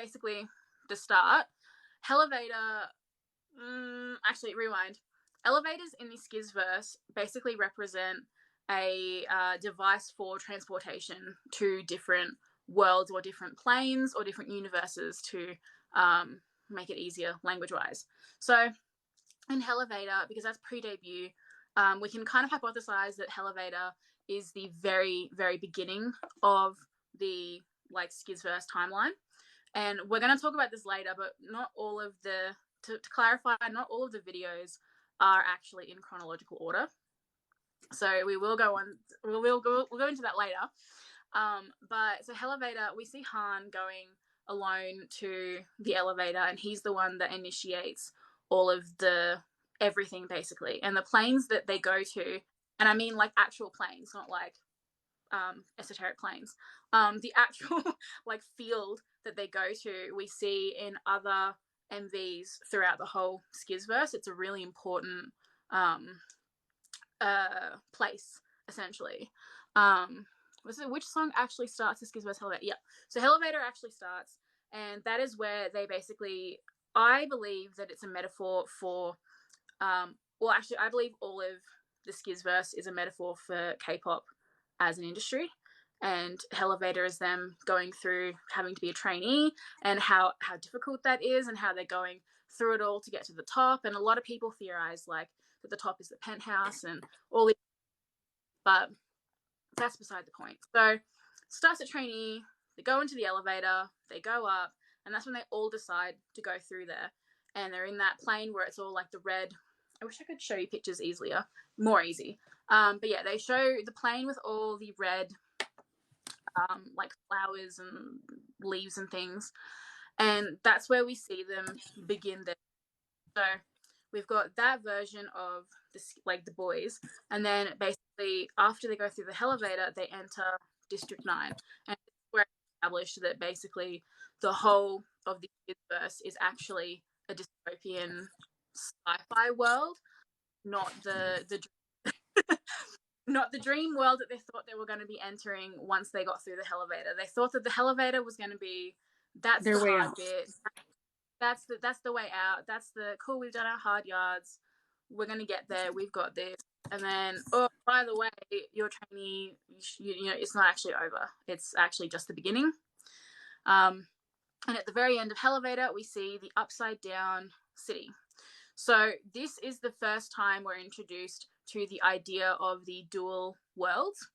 basically the start. Elevator, actually, rewind. Elevators in the Skzverse basically represent a device for transportation to different worlds or different planes or different universes to make it easier language-wise. So in Elevator, because that's pre-debut, we can kind of hypothesize that Elevator is the very, very beginning of the like Skzverse timeline. And we're going to talk about this later, but not all of the, to clarify, not all of the videos are actually in chronological order. So we will go on, we'll go into that later. But so Elevator, we see Han going alone to the elevator, and he's the one that initiates all of the everything basically. And the planes that they go to, and I mean like actual planes, not like esoteric planes. The actual like field that they go to, we see in other MVs throughout the whole Skzverse. It's a really important place, essentially. Which song actually starts the Skzverse Elevator? Yeah. So Elevator actually starts, and that is where they basically, I believe that it's a metaphor for, well, actually, I believe all of the Skzverse is a metaphor for K-pop as an industry, and Elevator is them going through having to be a trainee and how difficult that is and how they're going through it all to get to the top. And a lot of people theorize like that the top is the penthouse and all this, but that's beside the point. So starts at trainee, they go into the elevator, they go up, and that's when they all decide to go through there. And they're in that plane where it's all like the red. I wish I could show you pictures more easy. But yeah, they show the plane with all the red like flowers and leaves and things. And that's where we see them begin their. So we've got that version of this, like the boys, and then basically after they go through the elevator, they enter District 9, and we're established that basically the whole of the universe is actually a dystopian sci-fi world, not the not the dream world that they thought they were going to be entering once they got through the elevator. They thought that the elevator was going to be that's their the hard bit. That's the way out. That's the cool. We've done our hard yards. We're gonna get there. We've got this. And then, oh, by the way, your trainee, you know, it's not actually over. It's actually just the beginning. And at the very end of Elevator, we see the upside down city. So this is the first time we're introduced to the idea of the dual worlds.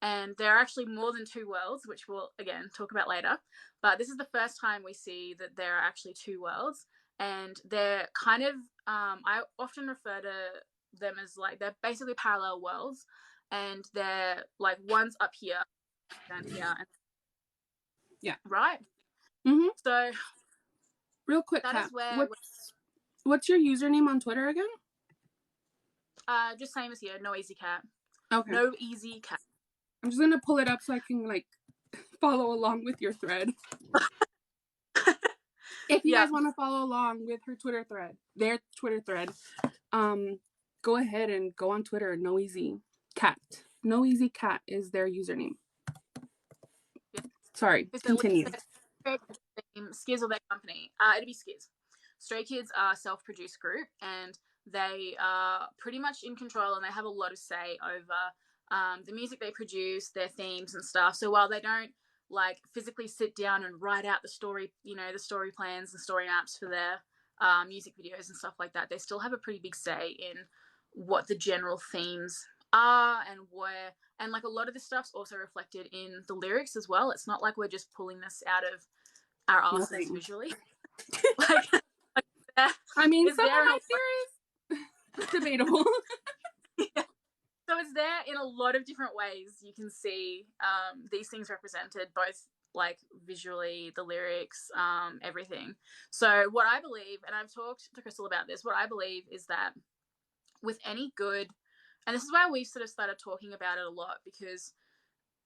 And there are actually more than two worlds, which we'll, again, talk about later. But this is the first time we see that there are actually two worlds. And they're kind of, I often refer to them as like, they're basically parallel worlds. And they're like, one's up here, down here. And yeah. Right? Mm-hmm. So, real quick, Kat, what's your username on Twitter again? Just same as here, no easy cat. Okay. No easy cat. I'm just gonna pull it up so I can like follow along with your thread. If you guys want to follow along with her Twitter thread, their Twitter thread, go ahead and go on Twitter. No easy cat. No easy cat is their username. Yeah. Sorry. Continue. Skiz or their company. It'd be Skiz. Stray Kids are a self-produced group, and they are pretty much in control, and they have a lot of say over the music they produce, their themes and stuff. So while they don't like physically sit down and write out the story, you know, the story plans and story maps for their music videos and stuff like that, they still have a pretty big say in what the general themes are and where, and like a lot of this stuff's also reflected in the lyrics as well. It's not like we're just pulling this out of our asses visually. like I mean, some of my theories, debatable. Yeah. So it's there in a lot of different ways. You can see these things represented, both like visually, the lyrics, everything. So what I believe, and I've talked to Cristal about this, what I believe is that with any good, and this is why we've sort of started talking about it a lot, because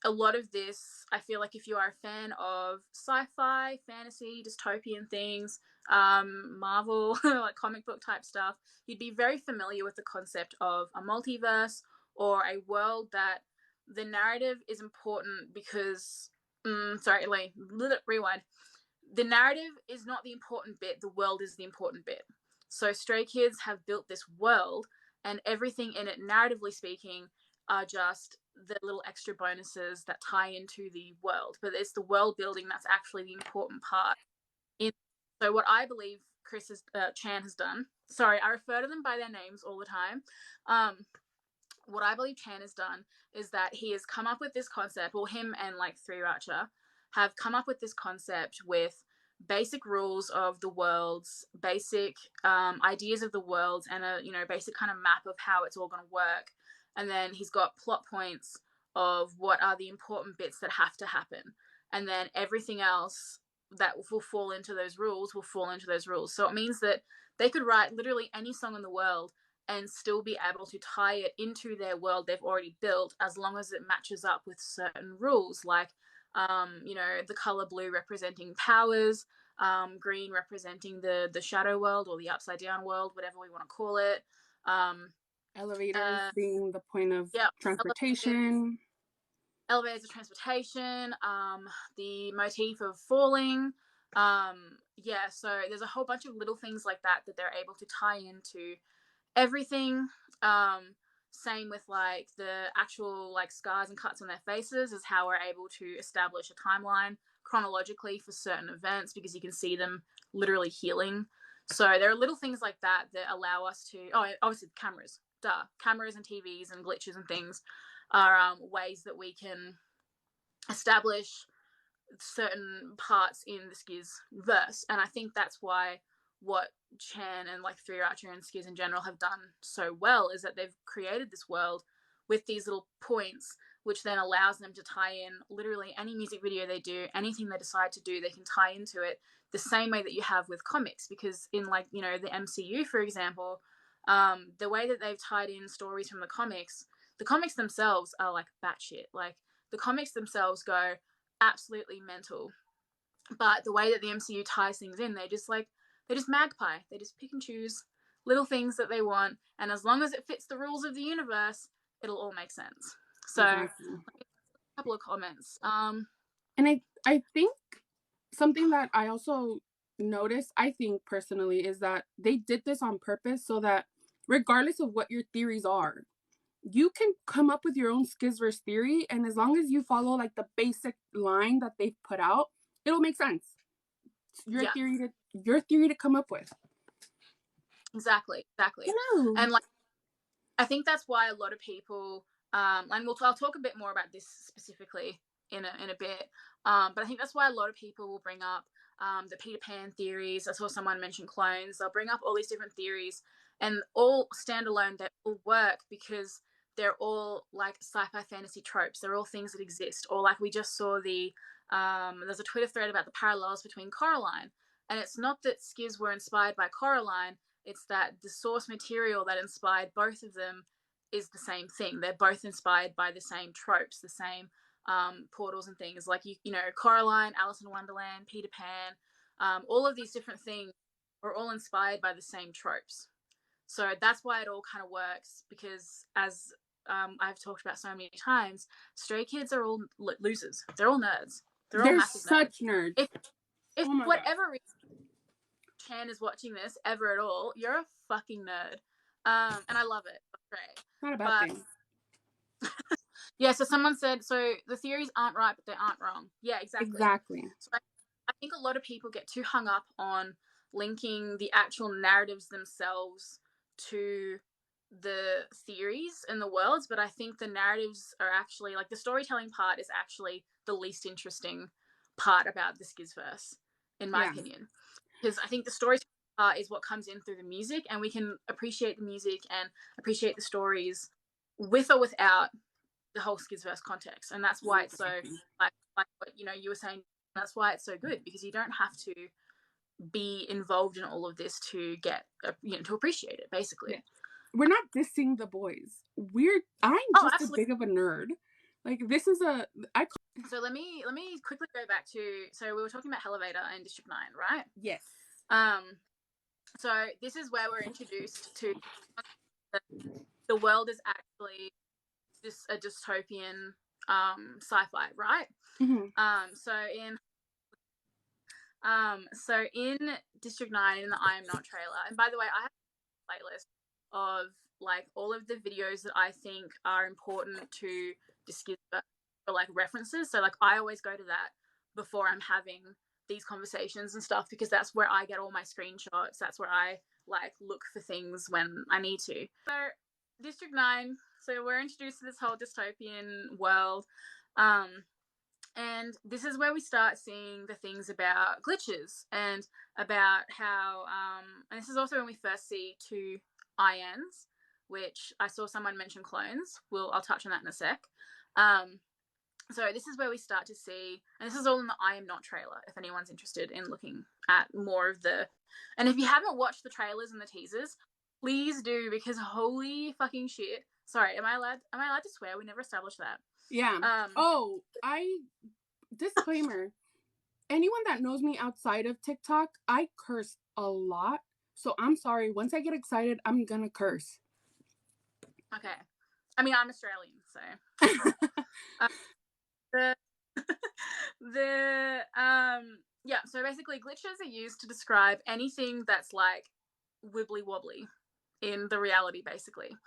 a lot of this, I feel like if you are a fan of sci-fi, fantasy, dystopian things, Marvel, like comic book type stuff, you'd be very familiar with the concept of a multiverse or a world that the narrative is important because, sorry, Elaine, rewind. the narrative is not the important bit, the world is the important bit. So Stray Kids have built this world, and everything in it, narratively speaking, are just the little extra bonuses that tie into the world. But it's the world building that's actually the important part. So what I believe Chan has done, sorry, I refer to them by their names all the time. What I believe Chan has done is that he has come up with this concept, well, him and like Skzverse have come up with this concept with basic rules of the worlds, basic ideas of the worlds, and a basic kind of map of how it's all going to work. And then he's got plot points of what are the important bits that have to happen, and then everything else that will fall into those rules will fall into those rules. So it means that they could write literally any song in the world and still be able to tie it into their world they've already built, as long as it matches up with certain rules, like the color blue representing powers, green representing the shadow world or the upside down world, whatever we want to call it. Elevators being the point of transportation. Elevators of transportation, the motif of falling. So there's a whole bunch of little things like that they're able to tie into everything. Same with like the actual like scars and cuts on their faces is how we're able to establish a timeline chronologically for certain events, because you can see them literally healing. So there are little things like that allow us to, obviously cameras and TVs and glitches and things are ways that we can establish certain parts in the Skzverse. And I think that's why what Chan and like Skzverse and Skiz in general have done so well is that they've created this world with these little points, which then allows them to tie in literally any music video they do, anything they decide to do, they can tie into it the same way that you have with comics. Because in like, the MCU, for example, the way that they've tied in stories from the comics themselves are like batshit. Like the comics themselves go absolutely mental. But the way that the MCU ties things in, they just magpie. They just pick and choose little things that they want, and as long as it fits the rules of the universe, it'll all make sense. So, exactly. A couple of comments. And I think something that I also noticed, I think personally, is that they did this on purpose so that regardless of what your theories are, you can come up with your own Skzverse theory, and as long as you follow like the basic line that they've put out, it'll make sense. Your theory to come up with. Exactly. Hello. And like, I think that's why a lot of people, and I'll talk a bit more about this specifically in a bit. But I think that's why a lot of people will bring up the Peter Pan theories. I saw someone mention clones. They'll bring up all these different theories, and all standalone. They all work because they're all like sci-fi fantasy tropes. They're all things that exist. Or like we just saw there's a Twitter thread about the parallels between Coraline. And it's not that Skiz were inspired by Coraline, it's that the source material that inspired both of them is the same thing. They're both inspired by the same tropes, the same portals and things. Like, Coraline, Alice in Wonderland, Peter Pan, all of these different things are all inspired by the same tropes. So that's why it all kind of works, because as I've talked about so many times, Stray Kids are all losers. They're all nerds. They're such nerds. If whatever reason Chan is watching this ever at all, you're a fucking nerd. And I love it. That's great. Not a bad thing. Yeah, so someone said, so the theories aren't right, but they aren't wrong. Yeah, exactly. So I think a lot of people get too hung up on linking the actual narratives themselves to the theories and the worlds, but I think the narratives are actually, like, the storytelling part is actually the least interesting part about the Skzverse, in my opinion. Because I think the storytelling part is what comes in through the music, and we can appreciate the music and appreciate the stories with or without the whole Skzverse context. And that's why it's so, like what you were saying, that's why it's so good, because you don't have to be involved in all of this to get, to appreciate it, basically. Yeah. We're not dissing the boys. I'm just as big of a nerd. Like, this is So let me quickly go back to, so we were talking about Elevator and District 9, right? Yes. So this is where we're introduced to the world is actually just a dystopian sci-fi, right? Mm-hmm. So in So in District 9 in the I Am Not trailer, and by the way, I have a playlist of like all of the videos that I think are important to discuss for like references. So like I always go to that before I'm having these conversations and stuff, because that's where I get all my screenshots. That's where I like look for things when I need to. So District 9, so we're introduced to this whole dystopian world. And this is where we start seeing the things about glitches and about how, and this is also when we first see two INs, which I saw someone mention clones. I'll touch on that in a sec. So this is where we start to see, and this is all in the I Am Not trailer, if anyone's interested in looking at more of the, and if you haven't watched the trailers and the teasers, please do, because holy fucking shit. Sorry, am I allowed to swear? We never established that. Yeah. Disclaimer. Anyone that knows me outside of TikTok, I curse a lot. So I'm sorry. Once I get excited, I'm gonna curse. Okay. I mean, I'm Australian, so so basically glitches are used to describe anything that's like wibbly wobbly in the reality, basically.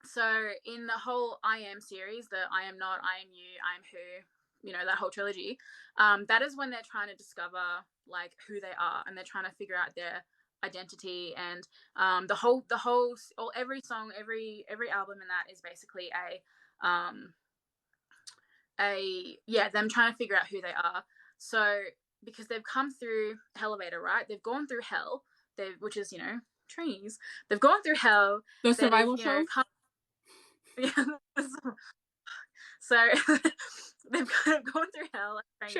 So in the whole I Am series, the I Am Not, I Am You, I Am Who, that whole trilogy, that is when they're trying to discover like who they are, and they're trying to figure out their identity, and every song, every album in that is basically them trying to figure out who they are. So because they've come through Elevator, right? They've gone through hell, which is trees. They've gone through hell. The survival show. So they've kind of gone through hell and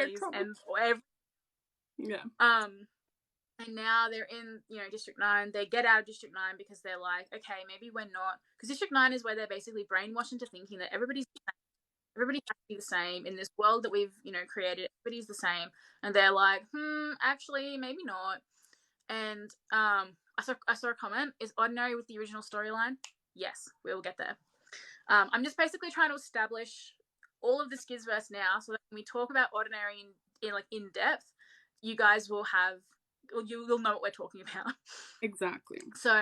and now they're in District 9. They get out of District 9 because they're like, okay, maybe we're not, because District 9 is where they're basically brainwashed into thinking that everybody has to be the same in this world that we've created. Everybody's the same, and they're like, actually maybe not. And I saw a comment, is Oddinary with the original storyline? Yes, we will get there. I'm just basically trying to establish all of the Skzverse now, so that when we talk about Oddinary in depth, you guys will you'll know what we're talking about. Exactly. So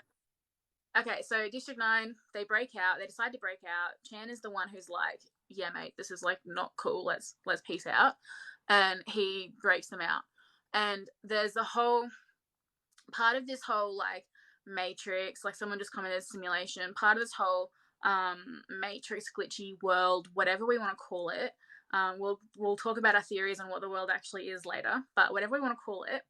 District 9, they break out. They decide to break out. Chan is the one who's like, yeah, mate, this is like not cool. Let's peace out. And he breaks them out. And there's a whole part of this whole like matrix, like someone just commented simulation, part of this whole matrix glitchy world, whatever we want to call it. We'll talk about our theories on what the world actually is later, but whatever we want to call it,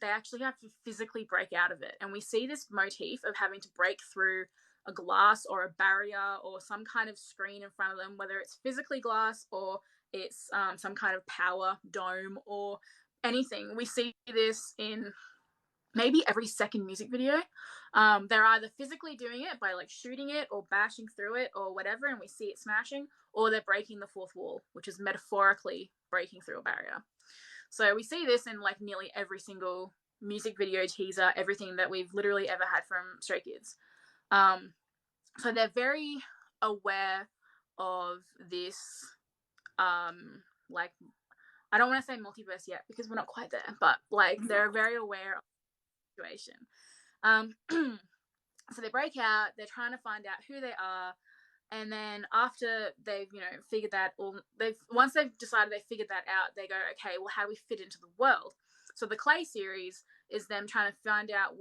they actually have to physically break out of it. And we see this motif of having to break through a glass or a barrier or some kind of screen in front of them, whether it's physically glass or it's some kind of power dome or anything. We see this in maybe every second music video. They're either physically doing it by like shooting it or bashing through it or whatever, and we see it smashing, or they're breaking the fourth wall, which is metaphorically breaking through a barrier. So we see this in like nearly every single music video, teaser, everything that we've literally ever had from Stray Kids. So they're very aware of this, like, I don't want to say multiverse yet because we're not quite there, but like they're very aware of the situation. So they break out, they're trying to find out who they are, and then after they've figured that, or once they've decided they figured that out, they go, okay, well, how do we fit into the world? So the Clay series is them trying to find out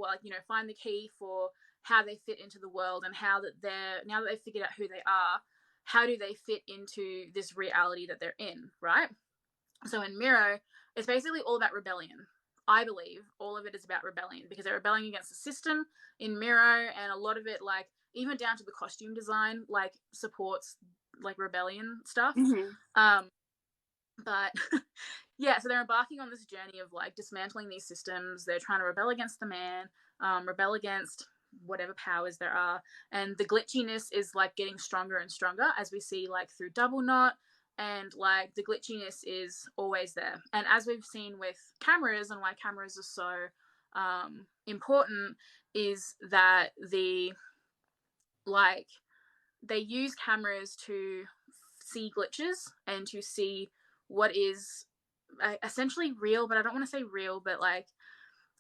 find the key for how they fit into the world, and how that now that they've figured out who they are, how do they fit into this reality that they're in, right? So in Miro, it's basically all about rebellion. I believe all of it is about rebellion, because they're rebelling against the system in Miro, and a lot of it, like even down to the costume design, like supports like rebellion stuff. But yeah, so they're embarking on this journey of like dismantling these systems. They're trying to rebel against the man, rebel against whatever powers there are, and the glitchiness is like getting stronger and stronger as we see like through Double Knot, and like the glitchiness is always there. And as we've seen with cameras, and why cameras are so important, is that they use cameras to see glitches and to see what is essentially real, but I don't want to say real, but like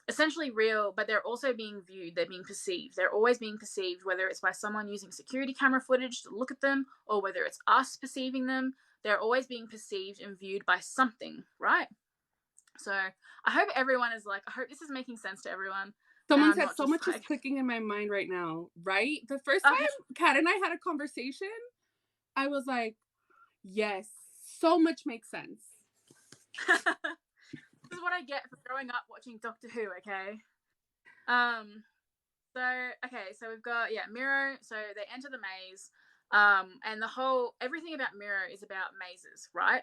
essentially real, but they're also being viewed, they're being perceived. They're always being perceived, whether it's by someone using security camera footage to look at them or whether it's us perceiving them. They're always being perceived and viewed by something, right? So I hope everyone is like, I hope this is making sense to everyone. Someone said so much is clicking in my mind right now, right? The first time Kat and I had a conversation, I was like, yes, so much makes sense. This is what I get for growing up watching Doctor Who, okay? So we've got, Miro. So they enter the maze. And everything about Miro is about mazes, right?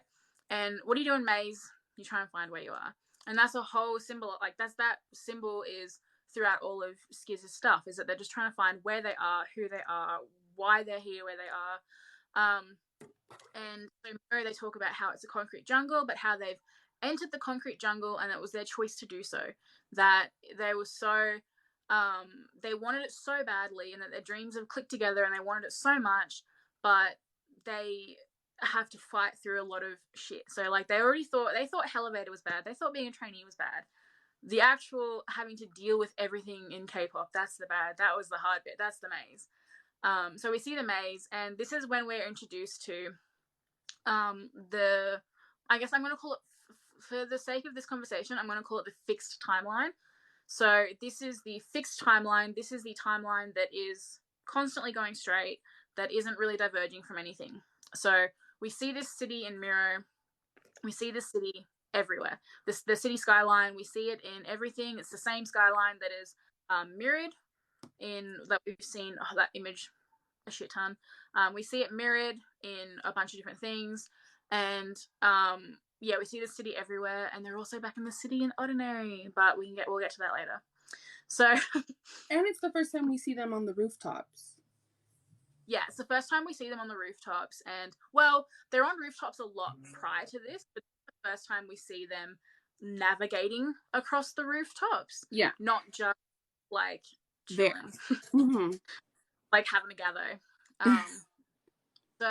And what do you do in maze? You try and find where you are. And that's a whole symbol, like that symbol is throughout all of Skiz's stuff, is that they're just trying to find where they are, who they are, why they're here, where they are. And so Miro, they talk about how it's a concrete jungle, but how they've entered the concrete jungle and it was their choice to do so. That they were so they wanted it so badly, and that their dreams have clicked together and they wanted it so much, but they have to fight through a lot of shit. So like they thought Elevator was bad. They thought being a trainee was bad. The actual having to deal with everything in K-pop, that's the bad. That was the hard bit. That's the maze. So we see the maze, and this is when we're introduced to I guess I'm going to call it, for the sake of this conversation, I'm going to call it the fixed timeline. So this is the fixed timeline. This is the timeline that is constantly going straight, that isn't really diverging from anything. So we see this city in Miro. We see this city everywhere. The city skyline, we see it in everything. It's the same skyline that is mirrored in, that we've seen, that image a shit ton. We see it mirrored in a bunch of different things. And we see the city everywhere, and they're also back in the city in Oddinary, but we'll get to that later. So and it's the first time we see them on the rooftops. Yeah, it's the first time we see them on the rooftops, and well, they're on rooftops a lot prior to this, but it's the first time we see them navigating across the rooftops. Yeah, not just like chilling, mm-hmm. like having a gather. So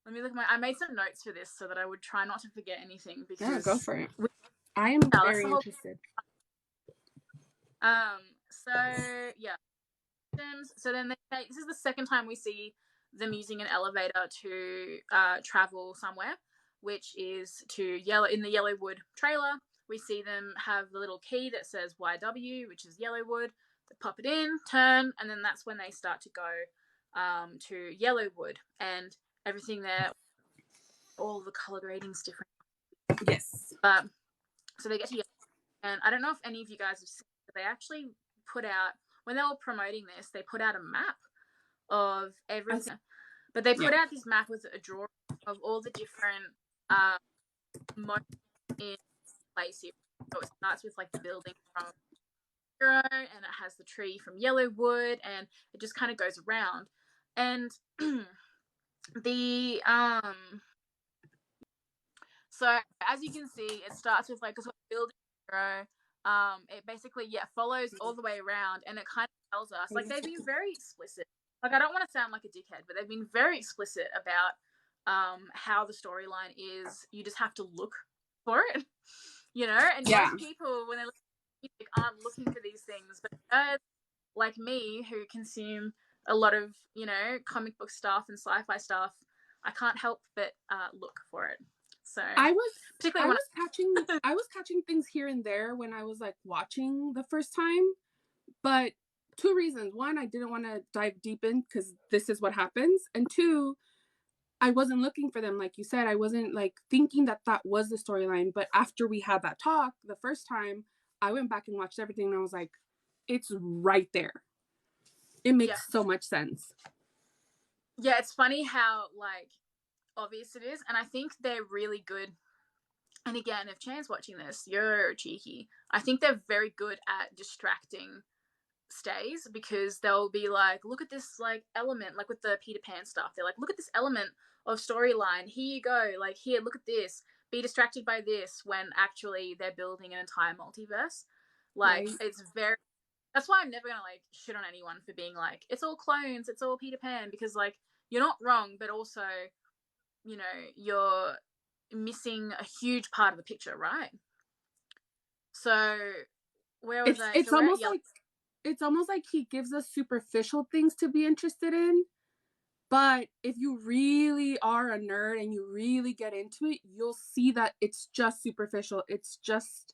let me look at I made some notes for this so that I would try not to forget anything, because go for it. I am very interested. So then this is the second time we see them using an elevator to travel somewhere, which is in the Yellowwood trailer. We see them have the little key that says YW, which is Yellowwood. They pop it in, turn, and then that's when they start to go to Yellowwood, and everything there, all the color grading's different. Yes. So they get to Yellowwood, and I don't know if any of you guys have seen, but they actually put out, when they were promoting this, they put out a map of everything. But they put out this map with a drawing of all the different moments in place here. So it starts with like the building from Hero, and it has the tree from Yellowwood, and it just kind of goes around. And so as you can see, it starts with like a sort of building Hero. It basically follows all the way around, and it kind of tells us, like, they've been very explicit. Like, I don't want to sound like a dickhead, but they've been very explicit about how the storyline is. You just have to look for it, and most people, when they look at music, aren't looking for these things, but like me, who consume a lot of comic book stuff and sci-fi stuff, I can't help but look for it. So I was catching things here and there when I was like watching the first time, but 2 reasons. 1, I didn't want to dive deep in because this is what happens, and 2, I wasn't looking for them. Like you said, I wasn't like thinking that was the storyline. But after we had that talk the first time, I went back and watched everything, and I was like, it's right there. It makes so much sense. Yeah, it's funny how like obvious it is, and I think they're really good. And again, if Chan's watching this, you're cheeky. I think they're very good at distracting stays, because they'll be like, look at this like element, like with the Peter Pan stuff, they're like, look at this element of storyline, here you go, like, here, look at this, be distracted by this, when actually they're building an entire multiverse. Like, it's very, that's why I'm never gonna like shit on anyone for being like, it's all clones, it's all Peter Pan, because like, you're not wrong, but also, you're missing a huge part of the picture, right? So where was It's I? it's So we're at almost yellow. like it's almost like he gives us superficial things to be interested in. But if you really are a nerd and you really get into it, you'll see that it's just superficial. It's just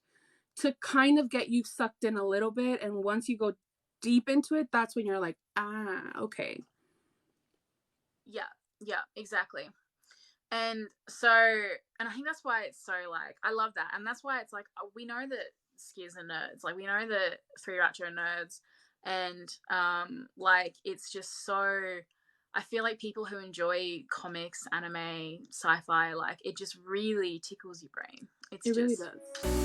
to kind of get you sucked in a little bit. And once you go deep into it, that's when you're like, okay. Yeah, exactly. And so, and I think that's why it's so like, I love that. And that's why it's like, we know that Skiz are nerds. Like, we know that Three Ratcho are nerds. And, like, it's just so, I feel like people who enjoy comics, anime, sci fi, like, it just really tickles your brain. It's It really just, does.